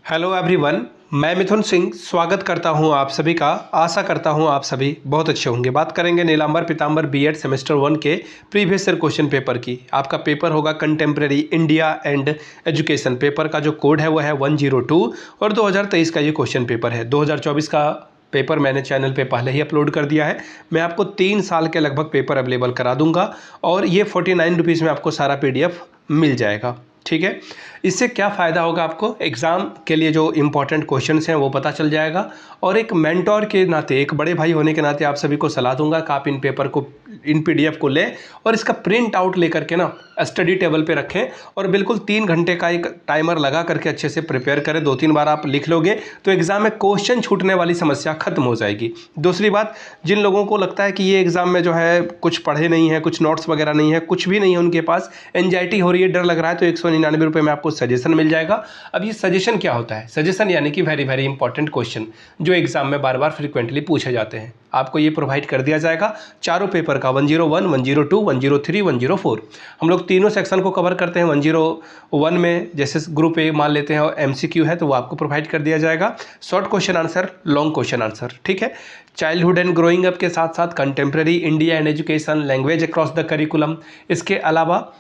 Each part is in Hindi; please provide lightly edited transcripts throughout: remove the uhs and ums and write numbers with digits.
Hello everyone. मैं मिथुन सिंह स्वागत करता हूं आप सभी का। आशा करता हूं आप सभी बहुत अच्छे होंगे। बात करेंगे नीलांबर पीतांबर बीएड सेमेस्टर 1 के प्रीवियस ईयर क्वेश्चन पेपर की। आपका पेपर होगा contemporary India and education. Paper का जो कोड है वो है 102 और 2023 का ये क्वेश्चन पेपर है। 2024 का पेपर मैंने चैनल पे पहले ही अपलोड कर दिया है। मैं आपको 3 साल के लगभग पेपर अवेलेबल करा दूंगा और ये 49 रुपीज़ में आपको सारा PDF मिल जाएगा। ठीक है, इससे क्या फ़ायदा होगा आपको, एग्ज़ाम के लिए जो इम्पोर्टेंट क्वेश्चंस हैं वो पता चल जाएगा और एक मेंटोर के नाते, एक बड़े भाई होने के नाते आप सभी को सलाह दूंगा कि आप इन पेपर को, इन PDF को लें और इसका प्रिंट आउट लेकर के ना स्टडी टेबल पे रखें और बिल्कुल 3 घंटे का एक टाइमर लगा करके अच्छे से प्रिपेयर करें। 2-3 बार आप लिख लोगे तो एग्ज़ाम में क्वेश्चन छूटने वाली समस्या खत्म हो जाएगी। दूसरी बात, जिन लोगों को लगता है कि ये एग्ज़ाम में जो है कुछ पढ़े नहीं है, कुछ नोट्स वगैरह नहीं है, कुछ भी नहीं है उनके पास, एंजाइटी हो रही है, डर लग रहा है, तो 199 रुपये में आपको सजेशन मिल जाएगा। अब ये सजेशन क्या होता है? सजेशन यानी कि वेरी वेरी इंपॉर्टेंट क्वेश्चन जो एग्जाम में बार बार फ्रिक्वेंटली पूछे जाते हैं, आपको ये प्रोवाइड कर दिया जाएगा। चारों पेपर का 101, 102, 103, 104 हम लोग तीनों सेक्शन को कवर करते हैं। 101 में जैसे ग्रुप ए मान लेते हैं और MCQ है तो वो आपको प्रोवाइड कर दिया जाएगा। Short question answer, long question answer, ठीक है। चाइल्डहुड एंड ग्रोइंग अप के साथ साथ contemporary India and education, language across the curriculum, इसके अलावा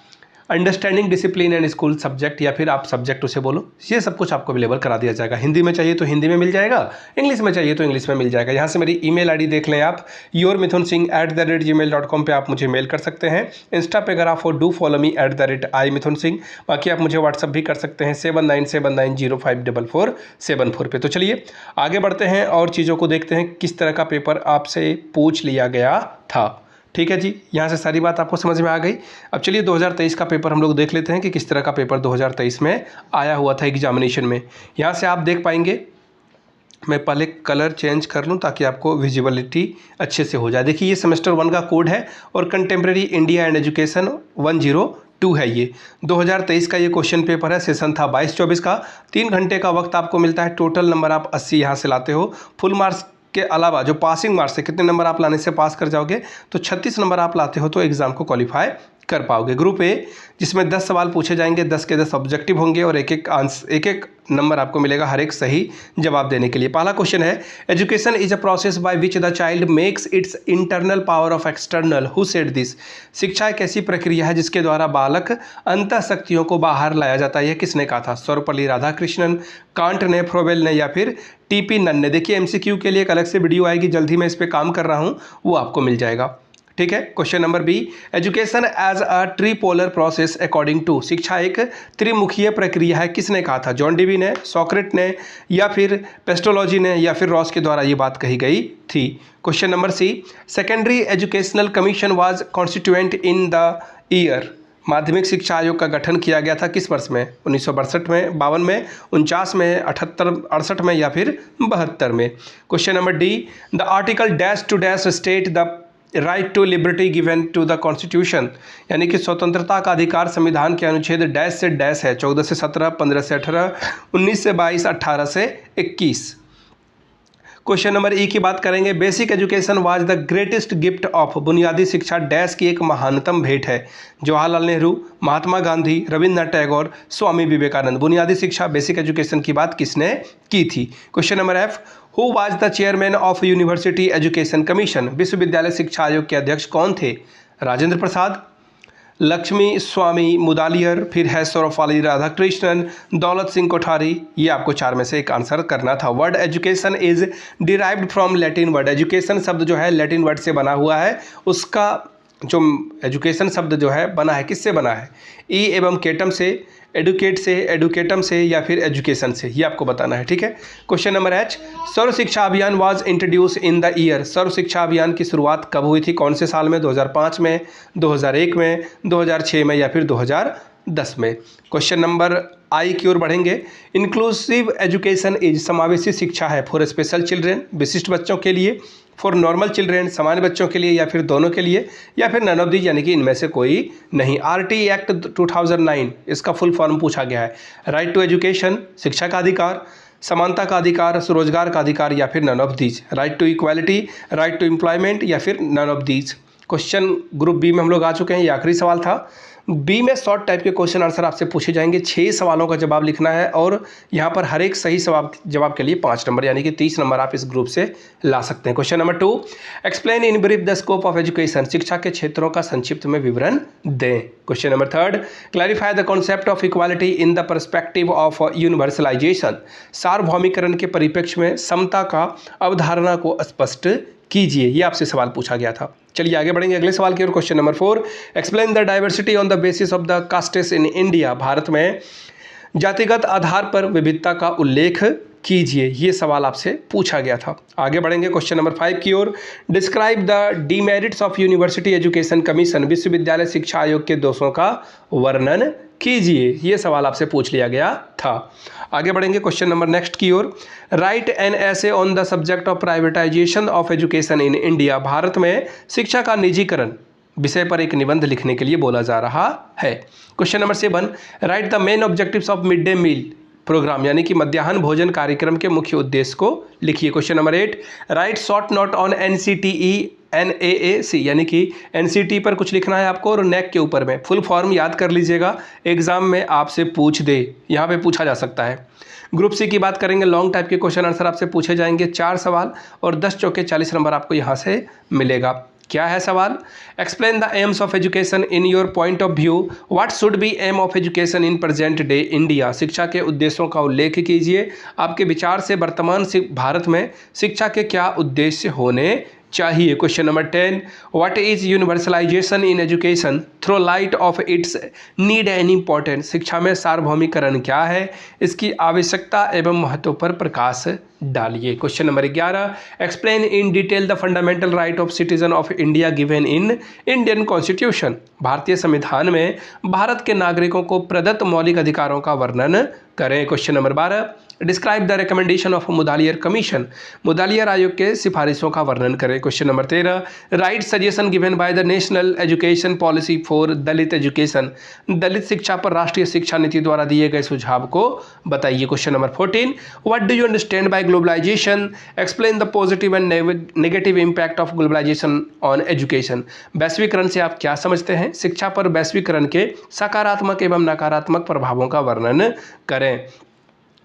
understanding discipline and school subject, या फिर आप सब्जेक्ट उसे बोलो, ये सब कुछ आपको अवेलेबल करा दिया जाएगा। हिंदी में चाहिए तो हिंदी में मिल जाएगा, इंग्लिश में चाहिए तो इंग्लिश में मिल जाएगा। यहाँ से मेरी ईमेल आईडी देख लें आप, yourmithunsingh@gmail.com पे आप मुझे मेल कर सकते हैं। इंस्टा पे अगर आप हो, डू फॉलो मी @imithunsingh। बाकी आप मुझे व्हाट्सअप भी कर सकते हैं 7979054474 पे। तो चलिए आगे बढ़ते हैं और चीज़ों को देखते हैं किस तरह का पेपर आपसे पूछ लिया गया था। ठीक है जी, यहाँ से सारी बात आपको समझ में आ गई। अब चलिए 2023 का पेपर हम लोग देख लेते हैं कि किस तरह का पेपर 2023 में आया हुआ था एग्जामिनेशन में। यहाँ से आप देख पाएंगे, मैं पहले कलर चेंज कर लूँ ताकि आपको विजिबिलिटी अच्छे से हो जाए। देखिए ये सेमेस्टर 1 का कोड है और कंटेम्प्रेरी इंडिया एंड एजुकेशन 102 है। ये 2023 का ये क्वेश्चन पेपर है। सेशन था 22-24 का। 3 घंटे का वक्त आपको मिलता है। टोटल नंबर आप 80 यहाँ से लाते हो। फुल मार्क्स के अलावा जो पासिंग मार्क्स है, कितने नंबर आप लाने से पास कर जाओगे, तो 36 नंबर आप लाते हो तो एग्जाम को क्वालिफाई कर पाओगे। ग्रुप ए जिसमें 10 सवाल पूछे जाएंगे, 10 के 10 ऑब्जेक्टिव होंगे और एक एक नंबर आपको मिलेगा हर एक सही जवाब देने के लिए। पहला क्वेश्चन है, education is a process by which the child makes it's internal power of external, who said this. शिक्षा एक ऐसी प्रक्रिया है जिसके द्वारा बालक अंतः शक्तियों को बाहर लाया जाता है। यह किसने कहा था? सर्वपल्ली राधाकृष्णन, कांट ने, फ्रोबेल ने या फिर TP नन ने। देखिए MCQ के लिए एक अलग से वीडियो आएगी, जल्द ही मैं इस पर काम कर रहा हूँ, वो आपको मिल जाएगा। ठीक है। Question number B, education as a tripolar process according to. शिक्षा एक त्रिमुखीय प्रक्रिया है, किसने कहा था? जॉन डीवी ने, सॉक्रेट ने या फिर पेस्टोलॉजी ने या फिर रॉस के द्वारा ये बात कही गई थी। Question number C, secondary educational commission was constituent in the year. माध्यमिक शिक्षा आयोग का गठन किया गया था किस वर्ष में? 1962 में, 52 में, 49 में, 78, 68 में या फिर 72 में। Question number D, the article dash to dash state the right to liberty given to the constitution. यानी कि स्वतंत्रता का अधिकार संविधान के अनुच्छेद डैश से डैश है। 14 से 17, 15 से 18, 19 से 22, 18 से 21। क्वेश्चन नंबर ई की बात करेंगे, basic education was the greatest gift of. बुनियादी शिक्षा डैश की एक महानतम भेंट है। जवाहरलाल नेहरू, महात्मा गांधी, रविन्द्रनाथ टैगोर, स्वामी विवेकानंद। बुनियादी शिक्षा, बेसिक एजुकेशन की बात किसने की थी? Question number F, who was the chairman of university education commission. विश्वविद्यालय शिक्षा आयोग के अध्यक्ष कौन थे? राजेंद्र प्रसाद, लक्ष्मी स्वामी मुदालियर, फिर है सर्वपल्ली राधाकृष्णन, दौलत सिंह कोठारी। ये आपको 4 में से एक आंसर करना था। Word education is derived from Latin word. Education शब्द जो है लैटिन वर्ड से बना हुआ है। उसका जो एजुकेशन शब्द जो है बना है, किससे बना है? ई एवं केटम से, एडुकेट से, एडुकेटम से या फिर एजुकेशन से, ये आपको बताना है। ठीक है। Question number H, Sarva Shiksha Abhiyan was introduced in the year. Sarva Shiksha Abhiyan की शुरुआत कब हुई थी, कौन से साल में? 2005 में, 2001 में, 2006 में या फिर 2010 में। क्वेश्चन नंबर आई की ओर बढ़ेंगे, इंक्लूसिव एजुकेशन इज, समावेशी शिक्षा है, फॉर स्पेशल चिल्ड्रेन, विशिष्ट बच्चों के लिए, फॉर नॉर्मल चिल्ड्रेन, सामान्य बच्चों के लिए, या फिर दोनों के लिए, या फिर नन ऑफ दीज, यानी कि इनमें से कोई नहीं। RT एक्ट 2009, इसका फुल फॉर्म पूछा गया है। राइट टू एजुकेशन, शिक्षा का अधिकार, समानता का अधिकार, रोजगार का अधिकार या फिर none of these. Right to equality, right to employment या फिर none of these. Question group B में हम लोग आ चुके हैं, ये आखिरी सवाल था। बी में शॉर्ट टाइप के क्वेश्चन आंसर आपसे पूछे जाएंगे। 6 सवालों का जवाब लिखना है और यहाँ पर हर एक सही जवाब के लिए 5 नंबर यानी कि 30 नंबर आप इस ग्रुप से ला सकते हैं। Question number 2, explain in brief the scope of education, शिक्षा के क्षेत्रों का संक्षिप्त में विवरण दें। Question number 3, clarify the concept of equality in the perspective of universalisation, सार्वभौमिकरण के परिप्रेक्ष्य में समता का अवधारणा को स्पष्ट कीजिए। ये आपसे सवाल पूछा गया था। चलिए आगे बढ़ेंगे अगले सवाल की ओर। Question number 4, explain the diversity on the basis of the castes in India, भारत में जातिगत आधार पर विविधता का उल्लेख कीजिए। ये सवाल आपसे पूछा गया था। आगे बढ़ेंगे क्वेश्चन नंबर 5 की ओर। Describe the demerits of university education commission, विश्वविद्यालय शिक्षा आयोग के दोषों का वर्णन कीजिए। ये सवाल आपसे पूछ लिया गया था। आगे बढ़ेंगे क्वेश्चन नंबर नेक्स्ट की ओर। Write an essay on the subject of privatisation of education in India, भारत में शिक्षा का निजीकरण विषय पर एक निबंध लिखने के लिए बोला जा रहा है। Question number 7, write the main objectives of mid day meal program यानी कि मध्याह्न भोजन कार्यक्रम के मुख्य उद्देश्य को लिखिए। Question number 8, right short note on NCTE NAAC यानी कि NCT पर कुछ लिखना है आपको और नेक के ऊपर में फुल फॉर्म याद कर लीजिएगा, एग्जाम में आपसे पूछ दे, यहाँ पे पूछा जा सकता है। ग्रुप सी की बात करेंगे, लॉन्ग टाइप के क्वेश्चन आंसर आपसे पूछे जाएंगे, 4 सवाल और 10 चौके 40 नंबर आपको यहाँ से मिलेगा। क्या है सवाल? Explain the aims of education in your point of view, what should be aim of education in present day India, शिक्षा के उद्देश्यों का उल्लेख कीजिए। आपके विचार से वर्तमान भारत में शिक्षा के क्या उद्देश्य होने चाहिए। Question number 10, what is universalization in education throw light of its need and importance, शिक्षा में सार्वभौमिकरण क्या है, इसकी आवश्यकता एवं महत्व पर प्रकाश डालिए। Question number 11, explain in detail the fundamental right of citizen of India given in Indian constitution, भारतीय संविधान में भारत के नागरिकों को प्रदत्त मौलिक अधिकारों का वर्णन करें। Question number 12, describe the recommendation of Mudaliar commission, Mudaliar आयोग के सिफारिशों का वर्णन करें। Question number 13, write suggestion given by the national education policy for Dalit education, Dalit शिक्षा पर राष्ट्रीय शिक्षा नीति द्वारा दिए गए सुझाव को बताइए। Question number 14, what do you understand by globalization, explain the positive and negative impact of globalization on education, वैश्वीकरण से आप क्या समझते हैं, शिक्षा पर वैश्वीकरण के सकारात्मक एवं नकारात्मक प्रभावों का वर्णन करें।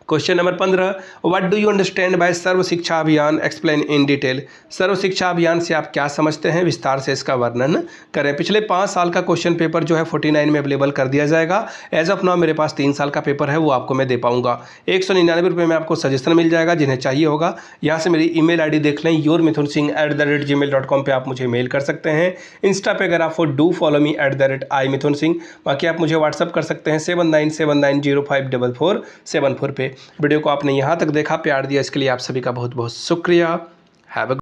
Question number 15, what do you understand by Sarva Shiksha Abhiyan, explain in detail, सर्व शिक्षा अभियान से आप क्या समझते हैं, विस्तार से इसका वर्णन करें। पिछले 5 साल का क्वेश्चन पेपर जो है 49 में अवेलेबल कर दिया जाएगा। एज ऑफ नाउ मेरे पास 3 साल का पेपर है, वो आपको मैं दे पाऊंगा। 199 रुपये में आपको सजेशन मिल जाएगा, जिन्हें चाहिए होगा यहाँ से मेरी ईमेल ID देख लें, yourmithunsingh@gmail.com पे आप मुझे मेल कर सकते हैं। इंस्टा पे अगर आप डू फॉलो मी @imithunsingh, बाकी आप मुझे व्हाट्सअप कर सकते हैं 7979054474 पे। वीडियो को आपने यहाँ तक देखा, प्यार दिया, इसके लिए आप सभी का बहुत बहुत शुक्रिया। Have a